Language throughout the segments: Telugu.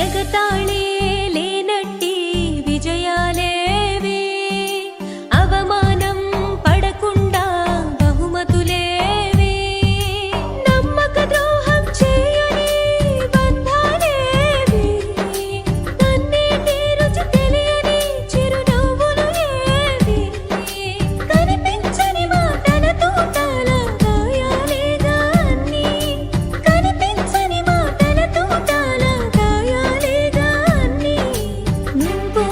ఎగతాళే లేనట్టి విజయాలేవే, అవమానం పడకుండా బహుమతులేవే, నమ్మక ద్రోహం చేయని బంధాలేవే, కన్నీటి రుచి తెలియని చిరునవ్వులు ఏవే, కనిపించని మాటల తూటాల గాయాలేగా అన్నీ, కనిపించని మాటల తూటాల గాయాలేగా అన్నీ, నువ్వు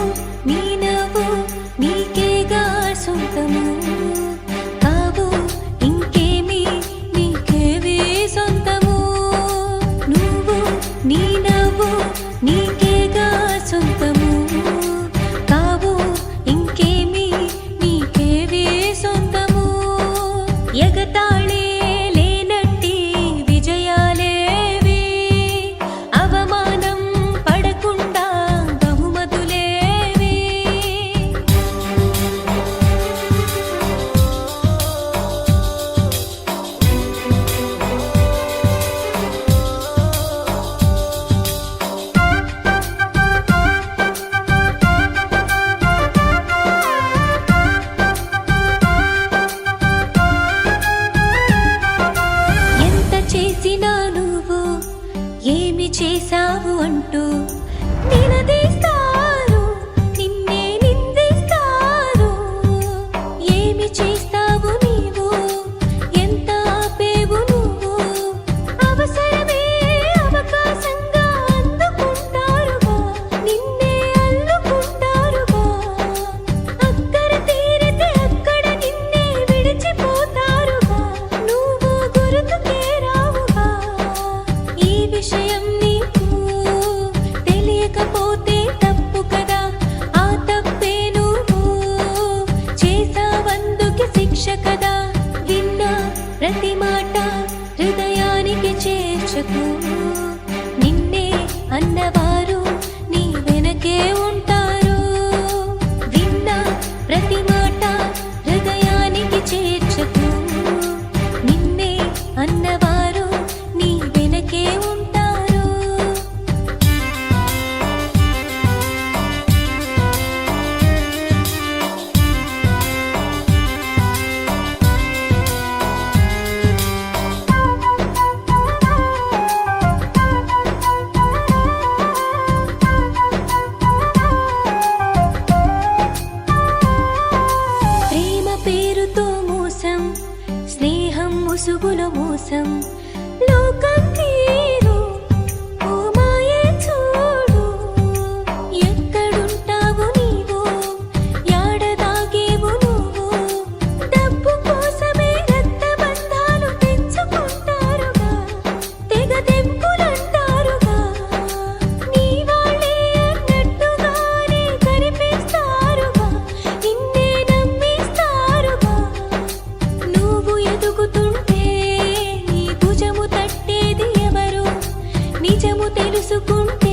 నీ నవ్వు నీకేగా సొంతము, కావు ఇంకేమీ నీకేవే సొంతము, నువ్వు నీ నవ్వు నీకేగా సొంతము, కావు ఇంకేమీ నీకేవే సొంతము, ఎగతాళే లేనట్టి విజయాలేవే, అవమానం పడకుండా బహుమతులేవే. ఎంత చేసినా నువ్వు ఏమి చేశావు అంటూ నిలదీస్తారు, నిన్నే నిందిస్తారు, ఏమి చేస్తావు నీవు, ఎంత ఆపేవు నువ్వు, అవసరమే అవకాశంగా అందుకుంటారుగా, నిన్నే అల్లుకుంటారుగా, అక్కర తీరితే అక్కడ నిన్నే విడిచిపోతారుగా, నువ్వు గుర్తుకే రావుగా, ఈ విషయం నీకు తెలియకపోతే తప్పు కదా, ఆ తప్పే నువ్వు చేసావందుకి శిక్ష కదా, విన్న ప్రతి మాట హృదయానికి చేర్చకు, నిన్నే అన్నవారు నీ వెనకే ఉంటారు, విన్న ప్రతి మాట హృదయానికి చేర్చకు, నిన్నే అన్నవారు నీ వెనకే ఉంటారు. ప్రేమ పేరుతో మోసం, స్నేహం ముసుగుల మోసం, లోకం తీరు ఓ మాయే చూడు, ఎక్కడుంటావు నీవు, యాడదాగేవు నువ్వు, డబ్బు కోసమే రక్తబంధాలు పెంచుకుంటారుగా, తెగ తెంపులంటారుగా, నీ వాళ్ళే అన్నట్టుగానే కనిపిస్తారుగా, నిన్నే నమ్మిస్తారుగా, నువ్వు ఎదుగుతుంటే నీ భుజము తట్టేది ఎవరు, నిజము తెలుసుకుంటే